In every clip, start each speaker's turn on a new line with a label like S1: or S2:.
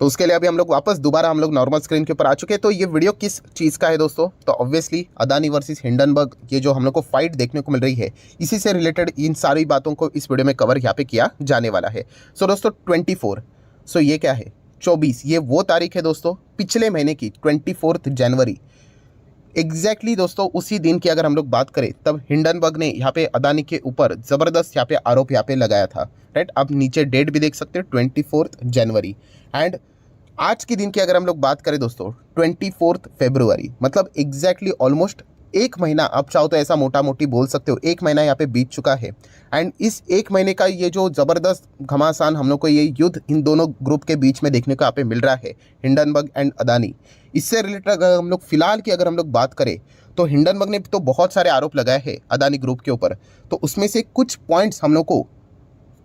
S1: तो उसके लिए अभी हम लोग वापस दोबारा हम लोग नॉर्मल स्क्रीन के ऊपर आ चुके हैं। तो ये वीडियो किस चीज़ का है दोस्तों, तो ऑब्वियसली अदानी वर्सेस हिंडनबर्ग, ये जो हम लोग को फाइट देखने को मिल रही है, इसी से रिलेटेड इन सारी बातों को इस वीडियो में कवर यहाँ पे किया जाने वाला है। सो दोस्तों 24, सो ये क्या है 24, ये वो तारीख है दोस्तों पिछले महीने की 24 जनवरी एग्जैक्टली दोस्तों उसी दिन की अगर हम लोग बात करें, तब हिंडनबर्ग ने यहाँ पे अदानी के ऊपर ज़बरदस्त यहाँ पे आरोप यहाँ पे लगाया था, राइट। आप नीचे डेट भी देख सकते हो 24 जनवरी। एंड आज के दिन की अगर हम लोग बात करें दोस्तों 24 फरवरी, मतलब एग्जैक्टली ऑलमोस्ट एक महीना, आप चाहो तो ऐसा मोटा मोटी बोल सकते हो, एक महीना यहाँ पे बीत चुका है। एंड इस एक महीने का ये जो ज़बरदस्त घमासान हम लोग को ये युद्ध इन दोनों ग्रुप के बीच में देखने को यहाँ पे मिल रहा है, हिंडनबर्ग एंड अदानी, इससे रिलेटेड अगर हम लोग फिलहाल की अगर हम लोग बात करें तो हिंडनबर्ग ने तो बहुत सारे आरोप लगाए हैं अदानी ग्रुप के ऊपर। तो उसमें से कुछ पॉइंट्स हम लोग को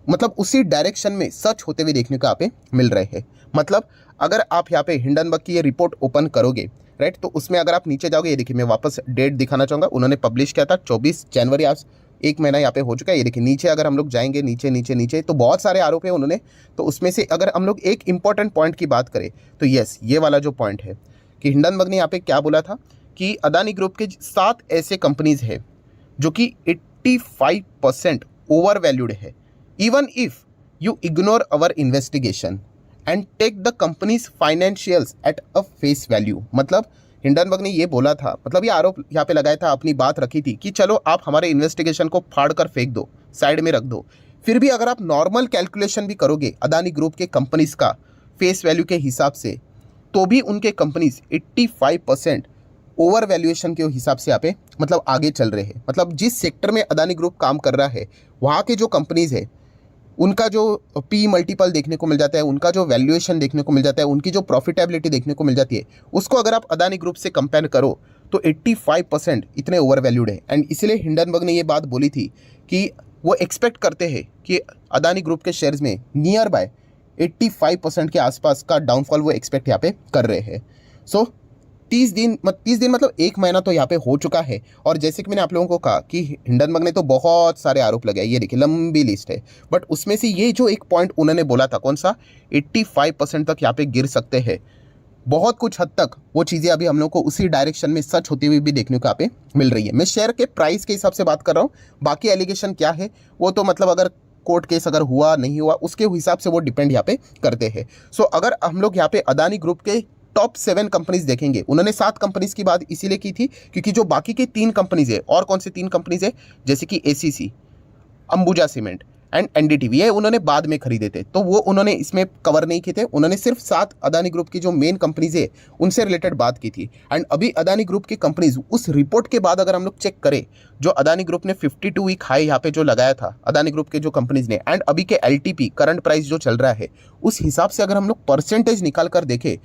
S1: मतलब उसी डायरेक्शन में सच होते हुए देखने को यहाँ पे मिल रहे हैं। मतलब अगर आप यहाँ पे हिंडनबर्ग की ये रिपोर्ट ओपन करोगे, राइट, तो उसमें अगर आप नीचे जाओगे, ये देखिए मैं वापस डेट दिखाना चाहूँगा, उन्होंने पब्लिश किया था 24 जनवरी, आज एक महीना यहाँ पे हो चुका है। ये देखिए नीचे अगर हम लोग जाएंगे नीचे नीचे नीचे तो बहुत सारे आरोप है उन्होंने। तो उसमें से अगर हम लोग एक इंपॉर्टेंट पॉइंट की बात करें तो यस, ये वाला जो पॉइंट है कि हिंडनबर्ग ने यहाँ पे क्या बोला था कि अदानी ग्रुप के 7 ऐसे कंपनीज है जो कि 85% ओवर वैल्यूड है, even if you ignore our investigation and take the company's financials at a face value. मतलब हिंडनबर्ग ने ये बोला था, मतलब ये आरोप यहाँ पे लगाया था, अपनी बात रखी थी कि चलो आप हमारे इन्वेस्टिगेशन को फाड़ कर फेंक दो, साइड में रख दो, फिर भी अगर आप नॉर्मल कैलकुलेशन भी करोगे अदानी ग्रुप के कंपनीज का फेस वैल्यू के हिसाब से, तो भी उनके कंपनीज 85% ओवर वैल्यूएशन के हिसाब से यहाँ पे मतलब आगे चल रहे हैं। मतलब जिस सेक्टर में अदानी ग्रुप काम कर रहा है वहाँ के जो कंपनीज है उनका जो पी मल्टीपल देखने को मिल जाता है, उनका जो वैल्यूएशन देखने को मिल जाता है, उनकी जो प्रॉफिटेबिलिटी देखने को मिल जाती है, उसको अगर आप अदानी ग्रुप से कंपेयर करो तो 85% इतने ओवर वैल्यूड है। एंड इसलिए हिंडनबर्ग ने ये बात बोली थी कि वो एक्सपेक्ट करते हैं कि अदानी ग्रुप के शेयर्स में नियर बाय 85% के आसपास का डाउनफॉल वो एक्सपेक्ट यहाँ पे कर रहे हैं। सो 30 दिन मतलब एक महीना तो यहाँ पे हो चुका है। और जैसे कि मैंने आप लोगों को कहा कि हिंडनबर्ग ने तो बहुत सारे आरोप लगाए, ये देखिए लंबी लिस्ट है, बट उसमें से ये जो एक पॉइंट उन्होंने बोला था, कौन सा, 85% तक यहाँ पे गिर सकते हैं, बहुत कुछ हद तक वो चीज़ें अभी हम लोग को उसी डायरेक्शन में सच होती हुई भी देखने को यहाँ पे मिल रही है। मैं शेयर के प्राइस के हिसाब से बात कर रहा हूँ, बाकी एलिगेशन क्या है वो तो मतलब अगर कोर्ट केस अगर हुआ नहीं हुआ उसके हिसाब से वो डिपेंड यहाँ पे करते हैं। सो अगर हम लोग यहाँ पे अदानी ग्रुप के टॉप 7 कंपनीज देखेंगे, उन्होंने 7 कंपनीज की बात इसीलिए की थी क्योंकि जो बाकी के 3 कंपनीज है, और कौन से 3 कंपनीज है, जैसे कि ACC, Ambuja cement and NDTV, ये उन्होंने बाद में खरीदे थे, तो वो उन्होंने इसमें कवर नहीं किए थे। उन्होंने सिर्फ 7 अदानी ग्रुप की जो मेन कंपनीज है उनसे रिलेटेड बात की थी। एंड अभी अदानी ग्रुप की कंपनीज उस रिपोर्ट के बाद अगर हम लोग चेक करें, जो अदानी ग्रुप ने 52 वीक हाई यहाँ पे जो लगाया था अदानी ग्रुप के जो कंपनीज ने, एंड अभी के एलटीपी करंट प्राइस जो चल रहा है, उस हिसाब से अगर हम लोग परसेंटेज निकाल कर देखें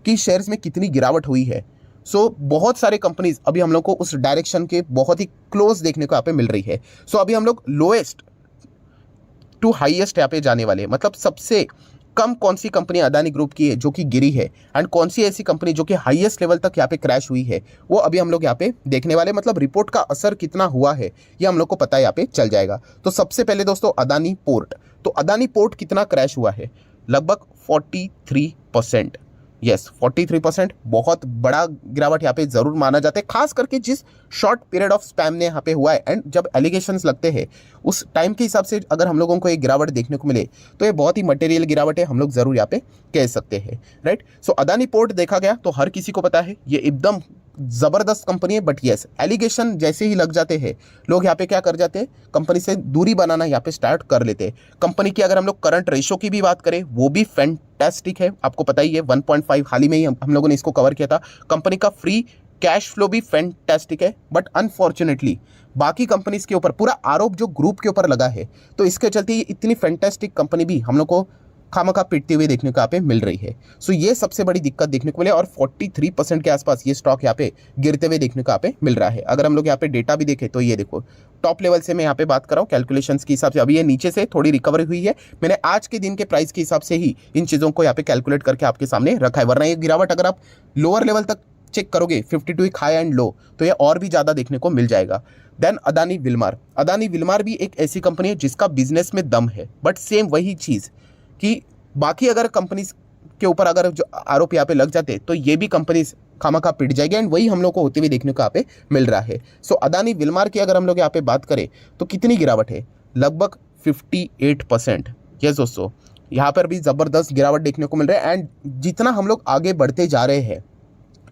S1: कि शेयर्स में कितनी गिरावट हुई है, सो बहुत सारे कंपनीज अभी हम लोग को उस डायरेक्शन के बहुत ही क्लोज देखने को यहाँ पे मिल रही है। सो अभी हम लोग लोएस्ट टू हाईएस्ट यहाँ पे जाने वाले हैं, मतलब सबसे कम कौन सी कंपनी अदानी ग्रुप की है जो कि गिरी है, एंड कौन सी ऐसी कंपनी जो कि हाईएस्ट लेवल तक यहाँ पे क्रैश हुई है, वो अभी हम लोग यहाँ पे देखने वाले। मतलब रिपोर्ट का असर कितना हुआ है ये हम लोग को पता यहाँ पे चल जाएगा। तो सबसे पहले दोस्तों अदानी पोर्ट, तो अदानी पोर्ट कितना क्रैश हुआ है, लगभग 43%, यस 43%, बहुत बड़ा गिरावट यहाँ पे जरूर माना जाता है, खास करके जिस शॉर्ट पीरियड ऑफ स्पैम ने यहाँ पे हुआ है। एंड जब एलिगेशंस लगते हैं उस टाइम के हिसाब से अगर हम लोगों को एक गिरावट देखने को मिले तो ये बहुत ही मटेरियल गिरावट है, हम लोग जरूर यहाँ पे कह सकते हैं, राइट। सो अदानी पोर्ट देखा गया तो हर किसी को पता है ये एकदम ज़बरदस्त कंपनी है, बट यस एलिगेशन जैसे ही लग जाते हैं लोग यहाँ पे क्या कर जाते हैं, कंपनी से दूरी बनाना यहाँ पे स्टार्ट कर लेते हैं। कंपनी की अगर हम लोग करंट रेशो की भी बात करें वो भी फैंटास्टिक है, आपको पता ही है 1.5, हाल ही में ही हम लोगों ने इसको कवर किया था। कंपनी का फ्री कैश फ्लो भी फैंटास्टिक है, बट अनफॉर्चुनेटली बाकी कंपनीज के ऊपर पूरा आरोप जो ग्रुप के ऊपर लगा है, तो इसके चलते ये इतनी फैंटास्टिक कंपनी भी हम लोग को खामखा पिटती हुई देखने को यहाँ पे मिल रही है। सो ये सबसे बड़ी दिक्कत देखने को मिले, और 43% के आसपास ये स्टॉक यहाँ पे गिरते हुए देखने को यहाँ पे मिल रहा है। अगर हम लोग यहाँ पे डेटा भी देखें तो ये देखो टॉप लेवल से मैं यहाँ पे बात कर रहा हूँ कैलकुलेशंस के हिसाब से, अभी ये नीचे से थोड़ी रिकवरी हुई है, मैंने आज के दिन के प्राइस के हिसाब से ही इन चीज़ों को यहाँ पे कैलकुलेट करके आपके सामने रखा है। वरना ये गिरावट अगर आप लोअर लेवल तक चेक करोगे 52 हाई एंड लो, तो ये और भी ज़्यादा देखने को मिल जाएगा। Then Adani Wilmar, Adani Wilmar भी एक ऐसी कंपनी है जिसका बिजनेस में दम है, बट सेम वही चीज़ कि बाकी अगर कंपनीज के ऊपर अगर जो आरोप यहाँ पे लग जाते तो ये भी कंपनी खामखा पिट जाएगी, एंड वही हम लोग को होते हुए देखने को यहाँ पे मिल रहा है। सो अदानी विलमार की अगर हम लोग यहाँ पे बात करें तो कितनी गिरावट है, लगभग 58%। यस दोस्तों, यहाँ पर भी ज़बरदस्त गिरावट देखने को मिल रहा है, एंड जितना हम लोग आगे बढ़ते जा रहे हैं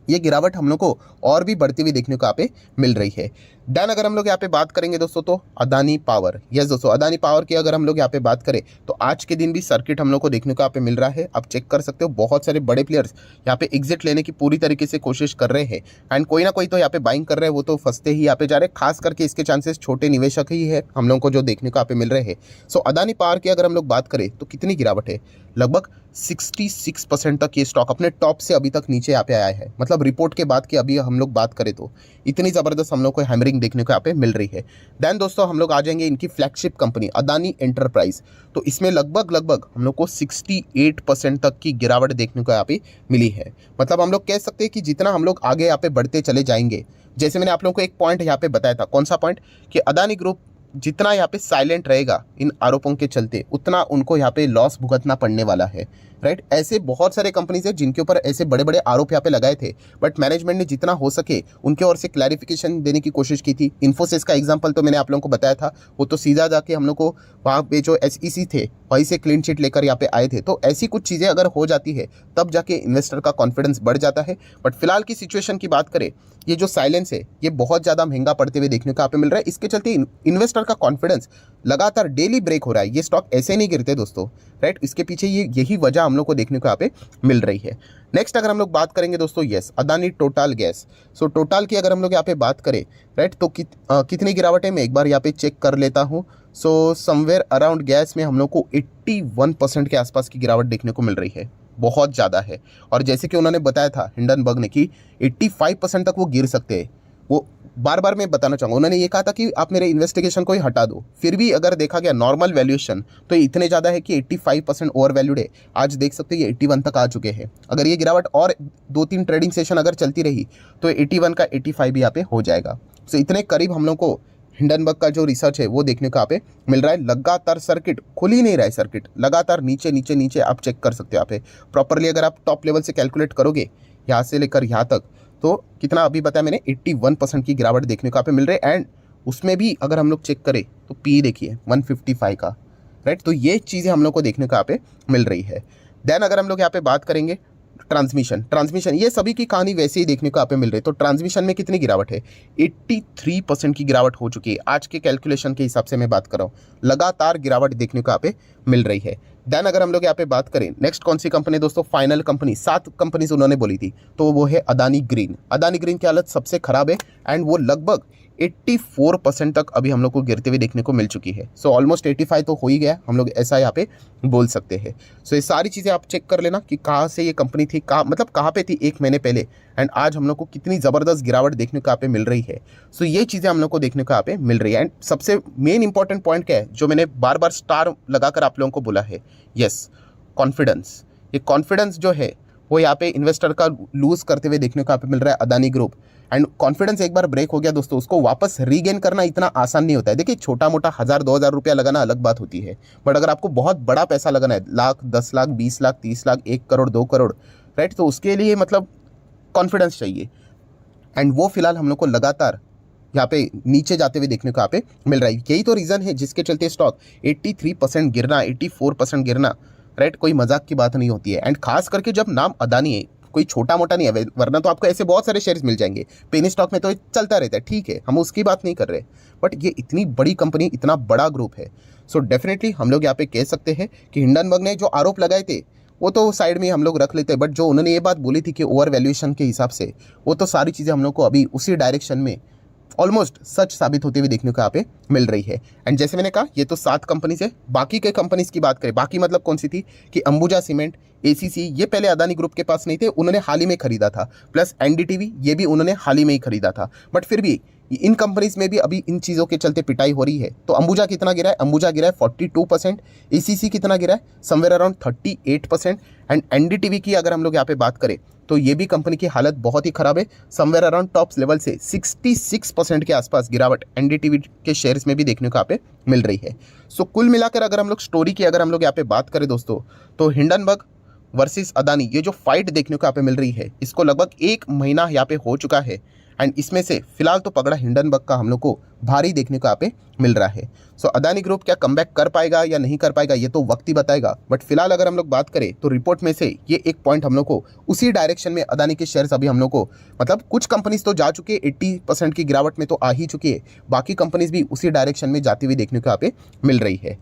S1: ये गिरावट हम लोग को और भी बढ़ती हुई देखने को यहाँ पे मिल रही है। देन अगर हम लोग यहाँ पे बात करेंगे दोस्तों तो अदानी पावर, यस दोस्तों, अदानी पावर की अगर हम लोग यहाँ पे बात करें तो आज के दिन भी सर्किट हम लोग को देखने को यहाँ पे मिल रहा है। आप चेक कर सकते हो, बहुत सारे बड़े प्लेयर्स यहाँ पे एग्जिट लेने की पूरी तरीके से कोशिश कर रहे हैं, एंड कोई ना कोई तो यहाँ पे बाइंग कर रहे हैं, वो तो फंसते ही यहाँ पे जा रहे हैं। खास करके इसके चांसेस छोटे निवेशक ही है हम लोग को जो देखने को यहाँ पे मिल रहे हैं। सो अदानी पावर की अगर हम लोग बात करें तो कितनी गिरावट है, लगभग 66% तक ये स्टॉक अपने टॉप से अभी तक नीचे यहाँ पे आया है। मतलब रिपोर्ट के बाद की अभी हम लोग बात करें तो इतनी ज़बरदस्त हम लोग को हैमरिंग देखने को यहाँ पे मिल रही है। देन दोस्तों हम लोग आ जाएंगे इनकी फ्लैगशिप कंपनी अदानी एंटरप्राइज, तो इसमें लगभग हम लोग को 68% तक की गिरावट देखने को यहाँ पे मिली है। मतलब हम लोग कह सकते हैं कि जितना हम लोग आगे यहाँ पे बढ़ते चले जाएंगे, जैसे मैंने आप लोगों को एक पॉइंट यहाँ पे बताया था, कौन सा पॉइंट, कि अदानी ग्रुप जितना यहाँ पे साइलेंट रहेगा इन आरोपों के चलते उतना उनको यहाँ पे लॉस भुगतना पड़ने वाला है, राइट। ऐसे बहुत सारे कंपनीज है जिनके ऊपर ऐसे बड़े बड़े आरोप यहाँ पे लगाए थे, बट मैनेजमेंट ने जितना हो सके उनके ओर से क्लैरिफिकेशन देने की कोशिश की थी। इन्फोसिस का एग्जांपल तो मैंने आप लोगों को बताया था, वो तो सीधा जाके हम लोग को वहाँ पे जो SEC थे वहीं से क्लीन चिट लेकर यहाँ पे आए थे। तो ऐसी कुछ चीज़ें अगर हो जाती है तब जाके इन्वेस्टर का कॉन्फिडेंस बढ़ जाता है। बट फिलहाल की सिचुएशन की बात करें, ये जो साइलेंस है ये बहुत ज़्यादा महंगा पड़ते हुए देखने को यहाँ पे मिल रहा है। इसके चलते इन्वेस्टर का कॉन्फिडेंस लगातार डेली ब्रेक हो रहा है। ये स्टॉक ऐसे नहीं गिरते दोस्तों, राइट। इसके पीछे यही वजह हम लोग को देखने को यहाँ पे मिल रही है। नेक्स्ट अगर हम लोग बात करेंगे दोस्तों, yes, Adani total gas. So total की अगर हम लोग यहाँ पे बात करें, राइट, तो कितनी गिरावट है मैं एक बार यहाँ पे चेक कर लेता हूँ। सो समवेयर अराउंड गैस में हम लोग को 81% के आसपास की गिरावट देखने को मिल रही है, बहुत ज़्यादा है। और जैसे कि उन्होंने बताया था हिंडनबर्ग ने कि 85% तक वो गिर सकते हैं। वो बार बार मैं बताना चाहूँगा, उन्होंने ये कहा था कि आप मेरे इन्वेस्टिगेशन को ही हटा दो। फिर भी अगर देखा गया नॉर्मल वैल्यूएशन तो ये इतने ज़्यादा है कि 85% ओवर वैल्यूड है। आज देख सकते हैं ये 81 तक आ चुके हैं। अगर ये गिरावट और 2-3 ट्रेडिंग सेशन अगर चलती रही तो 81 का 85 भी यहाँ पे हो जाएगा। तो इतने करीब हम लोग को हिंडनबर्ग का जो रिसर्च है वो देखने को यहाँ पे मिल रहा है। लगातार सर्किट खुल ही नहीं रहा है, सर्किट लगातार नीचे नीचे नीचे आप चेक कर सकते हो यहाँ पे प्रॉपरली। अगर आप टॉप लेवल से कैलकुलेट करोगे यहाँ से लेकर यहाँ तक, तो कितना अभी बताया मैंने, 81% की गिरावट देखने को यहाँ पे मिल रही है। एंड उसमें भी अगर हम लोग चेक करें तो पी देखिए 155 का, राइट। तो ये चीज़ें हम लोग को देखने को यहाँ पे मिल रही है। देन अगर हम लोग यहाँ पे बात करेंगे ट्रांसमिशन, ये सभी की कहानी वैसे ही देखने को यहाँ पे मिल रही है। तो ट्रांसमिशन में कितनी गिरावट है, 83% की गिरावट हो चुकी है। आज के कैलकुलेशन के हिसाब से मैं बात कर रहा हूँ, लगातार गिरावट देखने को यहाँ पे मिल रही है। देन अगर हम लोग यहाँ पे बात करें नेक्स्ट कौन सी कंपनी दोस्तों, फाइनल कंपनी, 7 कंपनीज उन्होंने बोली थी, तो वो है अदानी ग्रीन। अदानी ग्रीन की हालत सबसे खराब है, एंड वो लगभग 84% तक अभी हम लोग को गिरते हुए देखने को मिल चुकी है। सो ऑलमोस्ट 85 तो हो ही गया, हम लोग ऐसा यहाँ पे बोल सकते हैं। सो ये सारी चीज़ें आप चेक कर लेना कि कहाँ से ये कंपनी थी, कहाँ पे थी 1 महीने पहले, एंड आज हम लोग को कितनी ज़बरदस्त गिरावट देखने को यहाँ पे मिल रही है। सो ये चीज़ें हम लोग को देखने को यहाँ पे मिल रही है। एंड सबसे मेन इंपॉर्टेंट पॉइंट क्या है जो मैंने बार बार स्टार लगाकर आप लोगों को बोला है, यस, कॉन्फिडेंस। ये कॉन्फिडेंस जो है वो यहाँ पे इन्वेस्टर का लूज करते हुए देखने को यहाँ पे मिल रहा है अदानी ग्रुप। एंड कॉन्फिडेंस एक बार ब्रेक हो गया दोस्तों, उसको वापस रीगेन करना इतना आसान नहीं होता है। देखिए छोटा मोटा 1000-2000 रुपया लगाना अलग बात होती है, बट अगर आपको बहुत बड़ा पैसा लगाना है, लाख, 10 लाख, 20 लाख, 30 लाख, 1 करोड़, 2 करोड़, राइट, तो उसके लिए मतलब कॉन्फिडेंस चाहिए। एंड वो फिलहाल हम लोग को लगातार यहाँ पे नीचे जाते हुए देखने को यहाँ पे मिल रहा है। यही तो रीज़न है जिसके चलते स्टॉक 83% गिरना, 84% गिरना, राइट, कोई मजाक की बात नहीं होती है। एंड खास करके जब नाम अदानी है, कोई छोटा मोटा नहीं है, वरना तो आपको ऐसे बहुत सारे शेयर्स मिल जाएंगे। पेनी स्टॉक में तो चलता रहता है, ठीक है, हम उसकी बात नहीं कर रहे, बट ये इतनी बड़ी कंपनी, इतना बड़ा ग्रुप है। सो डेफिनेटली हम लोग यहाँ पे कह सकते हैं कि हिंडनबर्ग ने जो आरोप लगाए थे वो तो साइड में हम लोग रख लेते हैं, बट जो उन्होंने ये बात बोली थी कि ओवर वैल्यूएशन के हिसाब से, वो तो सारी चीज़ें हम लोग को अभी उसी डायरेक्शन में ऑलमोस्ट सच साबित होते हुए देखने को यहाँ पे मिल रही है। एंड जैसे मैंने कहा ये तो 7 कंपनीज है। बाकी के कंपनीज की बात करें, बाकी मतलब कौन सी थी कि अंबुजा सीमेंट, ACC, ये पहले अदानी ग्रुप के पास नहीं थे, उन्होंने हाल ही में खरीदा था, प्लस NDTV, ये भी उन्होंने हाल ही में ही खरीदा था। बट फिर भी इन कंपनीज में भी अभी इन चीज़ों के चलते पिटाई हो रही है। तो अंबुजा कितना गिरा है, अंबुजा गिरा है 42%, ACC कितना गिरा है, समवेयर अराउंड 38%, एंड NDTV की अगर हम लोग यहाँ पे बात करें तो ये भी कंपनी की हालत बहुत ही खराब है। समवेयर अराउंड टॉप्स लेवल से 66% के आसपास गिरावट NDTV के शेयर्स में भी देखने को यहाँ पे मिल रही है। सो कुल मिलाकर अगर हम लोग स्टोरी की अगर हम लोग यहाँ पे बात करें दोस्तों, तो हिंडनबर्ग वर्सेस अदानी, ये जो फाइट देखने को यहाँ पे मिल रही है, इसको लगभग 1 महीना यहाँ पे हो चुका है। एंड इसमें से फिलहाल तो पकड़ा हिंडनबर्ग का हम लोग को भारी देखने को यहाँ पे मिल रहा है। सो अदानी ग्रुप क्या कमबैक कर पाएगा या नहीं कर पाएगा, ये तो वक्त ही बताएगा। बट फिलहाल अगर हम लोग बात करें तो रिपोर्ट में से ये एक पॉइंट हम लोग को उसी डायरेक्शन में अदानी के शेयर्स अभी हम लोग को, मतलब कुछ कंपनीज तो जा चुके हैं, 80% की गिरावट में तो आ ही चुकी है, बाकी कंपनीज भी उसी डायरेक्शन में जाती हुई देखने को यहाँ पे मिल रही है।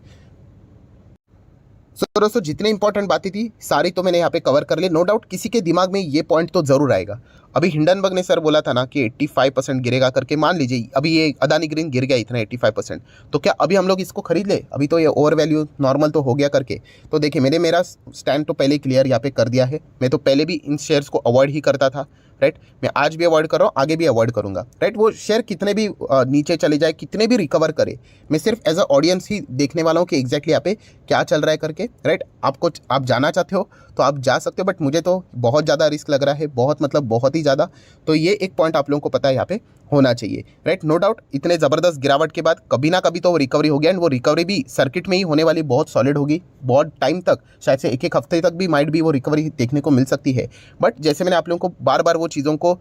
S1: सो दोस्तों जितनी इंपॉर्टेंट बातें थी सारी तो मैंने यहाँ पे कवर कर ली। नो डाउट किसी के दिमाग में ये पॉइंट तो जरूर आएगा, अभी हिंडनबर्ग ने सर बोला था ना कि 85% गिरेगा करके, मान लीजिए अभी ये अदानी ग्रीन गिर गया इतना 85%, तो क्या अभी हम लोग इसको खरीद ले? अभी तो ये ओवर वैल्यू नॉर्मल तो हो गया करके। तो देखिए मेरा स्टैंड तो पहले क्लियर यहाँ पे कर दिया है। मैं तो पहले भी इन शेयर्स को अवॉइड ही करता था, राइट। मैं आज भी अवॉइड कर रहा हूँ, आगे भी अवॉइड करूंगा, राइट। वो शेयर कितने भी नीचे चले जाए, कितने भी रिकवर करे, मैं सिर्फ एज अ ऑडियंस ही देखने वाला हूँ कि एग्जैक्टली यहाँ पे क्या चल रहा है करके, राइट। आप जाना चाहते हो तो आप जा सकते हो, बट मुझे तो बहुत ज़्यादा रिस्क लग रहा है, बहुत ही ज़्यादा। तो ये एक पॉइंट आप लोगों को पता है यहाँ पे होना चाहिए, राइट। नो डाउट इतने ज़बरदस्त गिरावट के बाद कभी ना कभी तो वो रिकवरी होगी, एंड वो रिकवरी भी सर्किट में ही होने वाली, बहुत सॉलिड होगी, बहुत टाइम तक, शायद से एक हफ्ते तक भी माइट भी वो रिकवरी देखने को मिल सकती है। बट जैसे मैंने आप लोगों को बार बार वो चीज़ों को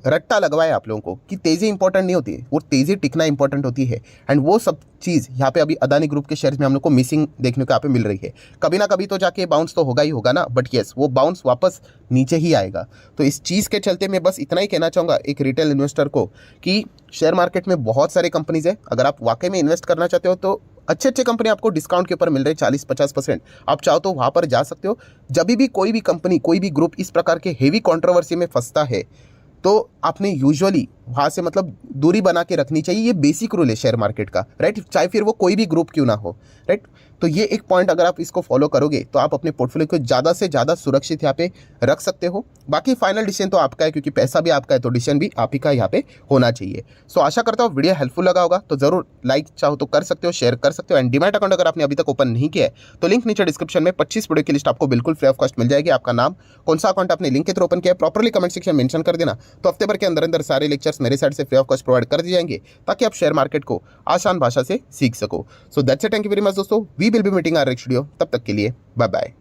S1: रट्टा लगवाया आप लोगों को कि तेज़ी इंपॉर्टेंट नहीं होती है, वो तेज़ी टिकना इंपॉर्टेंट होती है। एंड वो सब चीज़ यहाँ पे अभी अदानी ग्रुप के शेयर्स में हम लोग को मिसिंग देखने को यहाँ पे मिल रही है। कभी ना कभी तो जाके बाउंस तो होगा ही होगा ना, बट येस वो बाउंस वापस नीचे ही आएगा। तो इस चीज़ के चलते मैं बस इतना ही कहना चाहूँगा एक रिटेल इन्वेस्टर को कि शेयर मार्केट में बहुत सारे कंपनीज है, अगर आप वाकई में इन्वेस्ट करना चाहते हो तो अच्छे कंपनी आपको डिस्काउंट के ऊपर मिल रहे हैं 40-50%, आप चाहो तो वहाँ पर जा सकते हो। जब भी कोई भी कंपनी, कोई भी ग्रुप इस प्रकार के हेवी कंट्रोवर्सी में फंसता है तो आपने यूजुअली वहाँ से मतलब दूरी बना के रखनी चाहिए। ये बेसिक रूल है शेयर मार्केट का, राइट। चाहे फिर वो कोई भी ग्रुप क्यों ना हो, राइट। तो ये एक पॉइंट अगर आप इसको फॉलो करोगे तो आप अपने पोर्टफोलियो को ज़्यादा से ज़्यादा सुरक्षित यहाँ पे रख सकते हो। बाकी फाइनल डिसीजन तो आपका है, क्योंकि पैसा भी आपका है, तो डिसीजन भी आप ही का यहाँ पे होना चाहिए। सो आशा करता हूँ वीडियो हेल्पफुल लगा होगा, तो जरूर लाइक चाहो तो कर सकते हो, शेयर कर सकते हो। एंड डीमैट अकाउंट अगर आपने अभी तक ओपन नहीं किया है तो लिंक नीचे डिस्क्रिप्शन में 25 वीडियो की लिस्ट आपको बिल्कुल फ्री ऑफ कॉस्ट मिल जाएगी। आपका नाम, कौन सा अकाउंट आपने लिंक के थ्रू ओपन किया है, प्रॉपर्ली कमेंट सेक्शन मेंशन कर देना, तो हफ्ते भर के अंदर सारे लेक्चर्स मेरे साइड से फ्री ऑफ कॉस्ट प्रोवाइड कर दिए जाएंगे, ताकि आप शेयर मार्केट को आसान भाषा से सीख सको। So that's it, thank you very much दोस्तों, we will be meeting our next video. तब तक के लिए बाय बाय।